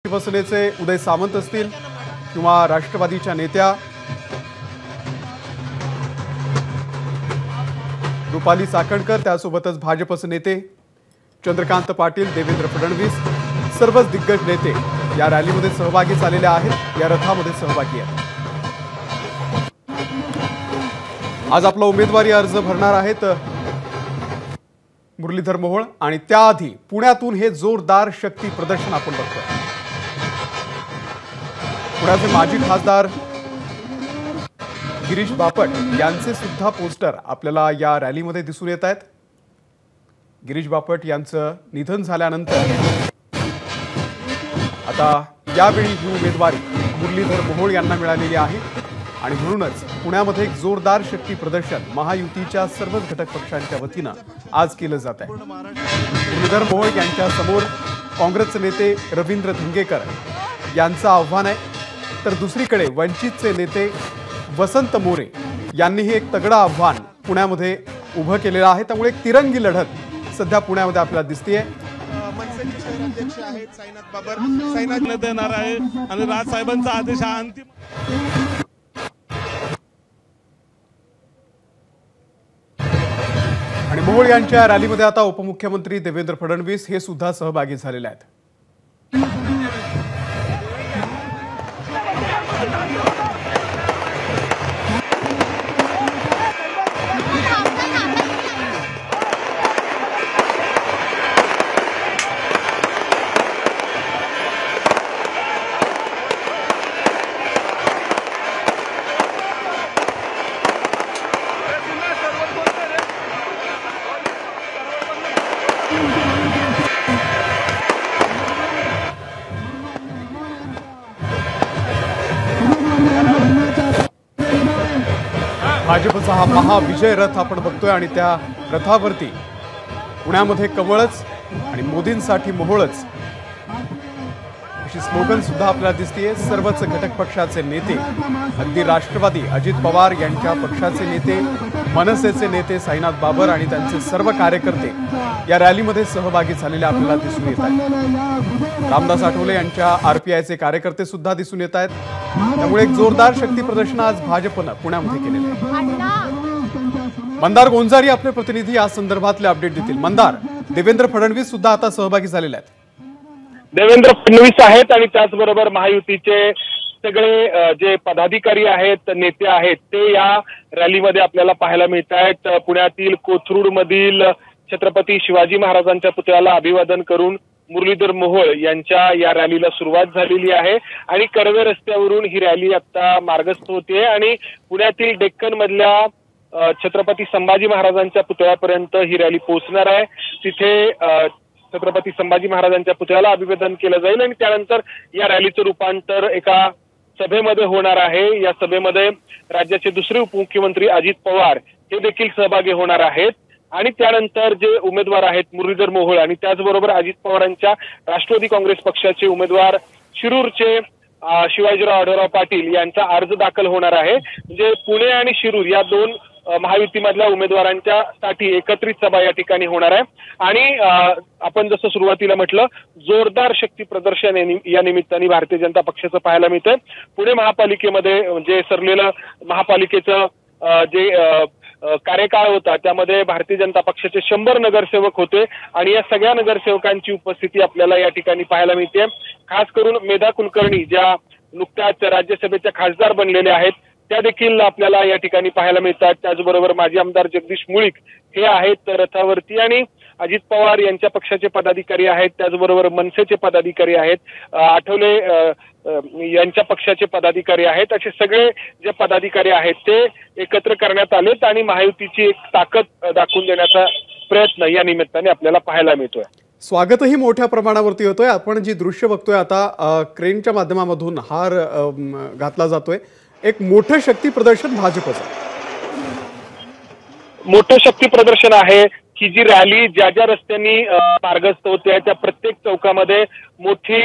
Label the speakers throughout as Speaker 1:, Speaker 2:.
Speaker 1: शिवसेनेचे उदय सामंत असतील किंवा राष्ट्रवादीच्या नेत्या रुपाली चाकणकर, त्यासोबतच भाजपचे नेते चंद्रकांत पाटील, देवेंद्र फडणवीस, सर्वच दिग्गज नेते या रॅलीमध्ये सहभागी झालेले आहेत, या रथामध्ये सहभागी आहेत। आज आपला उमेदवारी अर्ज भरणार आहेत मुरलीधर मोहोळ आणि त्याआधी पुण्यातून हे जोरदार शक्ती प्रदर्शन आपण बघतोय। पुण्याचे माजी खासदार गिरीश बापट यांचे सुद्धा पोस्टर आपल्याला या रॅलीमध्ये दिसून येत आहेत। गिरीश बापट यांचं निधन झाल्यानंतर आता यावेळी ही उमेदवारी मुरलीधर मोहोळ यांना मिळालेली आहे आणि म्हणूनच पुण्यामध्ये एक जोरदार शक्ती प्रदर्शन महायुतीच्या सर्वच घटक पक्षांच्या वतीने आज केलं जात आहे। मुरलीधर मोहोळ यांच्या समोर काँग्रेसचे नेते रवींद्र धंगेकर यांचं आव्हान आहे, तर दुसरीकडे वंचितचे नेते वसंत मोरे यांनीही एक तगडं आव्हान पुण्यामध्ये उभं केलेलं आहे। त्यामुळे एक तिरंगी लढत सध्या पुण्यामध्ये आपल्याला दिसतेय।
Speaker 2: मनसेचे शहराध्यक्ष आहेत साईनाथ बाबर, साईनाथ देणार आहे आणि राज साहेबांचा आदेश हा अंतिम।
Speaker 1: आणि मोहोळ यांच्या रॅलीमध्ये आता उपमुख्यमंत्री देवेंद्र फडणवीस हे सुद्धा सहभागी झालेले आहेत। भाजपचा हा महाविजय रथ आपण बघतोय आणि त्या रथावरती पुण्यामध्ये कमळच आणि मोदींसाठी मोहोळच अशी स्लोगन सुद्धा आपल्याला दिसतेय। सर्वच घटक पक्षाचे नेते, अगदी राष्ट्रवादी अजित पवार यांच्या पक्षाचे नेते, मनसेचे नेते साईनाथ बाबर आणि त्यांचे सर्व कार्यकर्ते या रॅलीमध्ये सहभागी झालेले आपल्याला दिसून येत आहेत। रामदास आठवले यांच्या आरपीआयचे कार्यकर्ते सुद्धा दिसून येत आहेत। त्यामुळे एक जोरदार शक्ती प्रदर्शन आज भाजपने पुण्यामध्ये केलेलं आहे। मंदार गोंजारी आपले प्रतिनिधी या संदर्भातले अपडेट देतील। मंदार, देवेंद्र फडणवीस सुद्धा आता सहभागी झालेले आहेत।
Speaker 3: देवेंद्र फडणवीस आहेत आणि त्याचबरोबर महायुतीचे सगळे जे पदाधिकारी आहेत, नेते आहेत, ते या रॅलीमध्ये आपल्याला पाहायला मिळत आहेत। पुण्यातील कोथरूड मधील छत्रपती शिवाजी महाराजांच्या पुतळ्याला अभिवादन करून मुरलीधर मोहोळ यांच्या या रॅलीला सुरुवात झालेली आहे आणि कर्वे रस्त्यावरून ही रॅली आता मार्गस्थ होते आणि पुण्यातील डेक्कन मधल्या छत्रपती संभाजी महाराजांच्या पुतळ्यापर्यंत ही रॅली पोहोचणार आहे। तिथे छत्रपती संभाजी महाराजांच्या पुतळ्याला अभिवादन केलं जाईल आणि त्यानंतर या रॅलीचं रूपांतर एका सभेमध्ये होणार आहे। या सभेमध्ये राज्याचे दुसरे उपमुख्यमंत्री अजित पवार हे देखील सहभागी होणार आहेत आणि त्यानंतर जे उमेदवार आहेत मुरलीधर मोहोळ आणि त्याचबरोबर अजित पवारांच्या राष्ट्रवादी काँग्रेस पक्षाचे उमेदवार शिरूरचे शिवाजीराव आढळराव पाटील यांचा अर्ज दाखल होणार आहे। म्हणजे पुणे आणि शिरूर या दोन महायुतीमधल्या उमेदवारांच्या साठी एकत्रित सभा या ठिकाणी होणार आहे आणि आपण जसं सुरुवातीला म्हटलं जोरदार शक्ती प्रदर्शन या निमित्ताने भारतीय जनता पक्षाचं पाहायला मिळतंय। पुणे महापालिकेमध्ये जे सरलेलं महापालिकेचं जे कार्यकाळ होता त्यामध्ये भारतीय जनता पक्षाचे 100 नगरसेवक होते आणि या सगळ्या नगरसेवकांची उपस्थिती आपल्याला या ठिकाणी पाहायला मिळते। खास करून मेधा कुलकर्णी ज्या नुकत्याच राज्यसभेच्या खासदार बनलेल्या आहेत त्या देखील आपल्याला या ठिकाणी पाहायला मिळतात। त्याचबरोबर माजी आमदार जगदीश मुळीक हे आहेत रथावरती आणि अजित पवार यांच्या पक्षाचे पदाधिकारी आहेत, त्याचबरोबर मनसेचे पदाधिकारी आहेत, आठवले यांच्या पक्षाचे पदाधिकारी आहेत। असे सगळे जे पदाधिकारी आहेत ते एकत्र करण्यात आलेत आणि महायुतीची एक ताकद दाखवून देण्याचा प्रयत्न या निमित्ताने आपल्याला पाहायला मिळतोय।
Speaker 1: स्वागतही मोठ्या प्रमाणावरती होतोय। आपण जी दृश्य बघतोय आता क्रेनच्या माध्यमातून हार घातला जातोय, एक मोठं शक्ती प्रदर्शन भाजपचं मोठं
Speaker 3: शक्ती प्रदर्शन आहे। ही जी रॅली ज्या ज्या रस्त्यांनी मार्गस्थ होते त्या प्रत्येक चौकामध्ये मोठी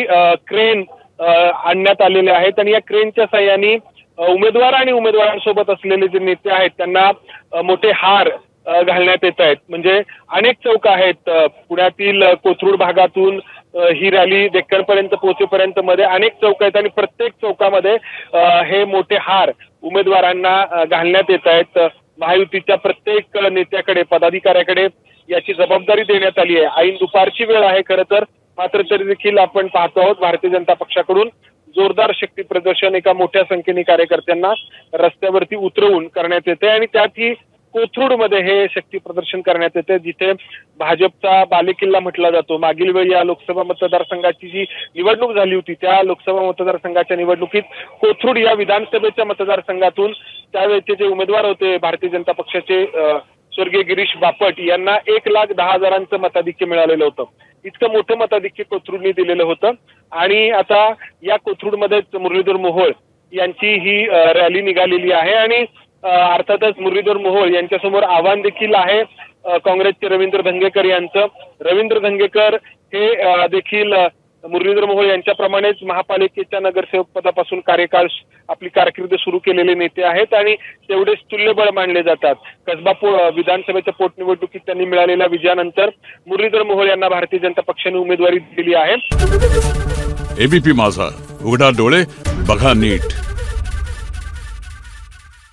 Speaker 3: क्रेन आणण्यात आलेले आहेत आणि या क्रेनच्या साह्याने उमेदवार आणि उमेदवारांसोबत असलेले जे नेते आहेत त्यांना मोठे हार घालण्यात येत आहेत। म्हणजे अनेक चौक आहेत पुण्यातील कोथरूड भागातून ही रॅली डेक्कनपर्यंत पोहोचेपर्यंत मध्ये अनेक चौक आहेत आणि प्रत्येक चौकामध्ये हे मोठे हार उमेदवारांना घालण्यात येत आहेत. महायुतीच्या प्रत्येक नेत्याकडे पदाधिकाऱ्याकडे याची जबाबदारी देण्यात आली आहे. ऐन दुपारची वेळ आहे खरं तर, मात्र तरी देखील आपण पाहतो आहोत भारतीय जनता पक्षाकडून जोरदार शक्ती प्रदर्शन एका मोठ्या संख्येने कार्यकर्त्यांना रस्त्यावरती उतरवून करण्यात येते आणि त्यातही कोथरूडमध्ये हे शक्ती प्रदर्शन करण्यात येते, जिथे भाजपचा बालेकिल्ला म्हटला जातो. मागील वेळी या लोकसभा मतदारसंघाची जी निवडणूक झाली होती त्या लोकसभा मतदारसंघाच्या निवडणुकीत कोथरूड या विधानसभेच्या मतदारसंघातून त्यावेळेचे जे उमेदवार होते भारतीय जनता पक्षाचे स्वर्गीय गिरीश बापट यांना 1,10,000 मताधिक्य मिळालेलं होतं. इतकं मोठं मताधिक्य कोथरूडने दिलेलं होतं आणि आता या कोथरूडमध्येच मुरलीधर मोहोळ यांची ही रॅली निघालेली आहे आणि अर्थातच मुरलीधर मोहोळ यांच्यासमोर आव्हान देखील आहे काँग्रेसचे रवींद्र धंगेकर यांचं. रवींद्र धंगेकर हे देखील मुरलीधर मोहोळ यांच्याप्रमाणेच महापालिकेच्या नगरसेवक पदापासून आपली कारकीर्द सुरू केलेले नेते आहेत आणि तेवढेच तुल्यबळ मानले जातात. कसबा विधानसभेच्या पोटनिवडणुकीत त्यांनी मिळालेल्या विजयानंतर मुरलीधर मोहोळ यांना भारतीय जनता पक्षाने उमेदवारी दिली आहे.
Speaker 4: एबीपी माझा, उघडा डोळे बघा नीट.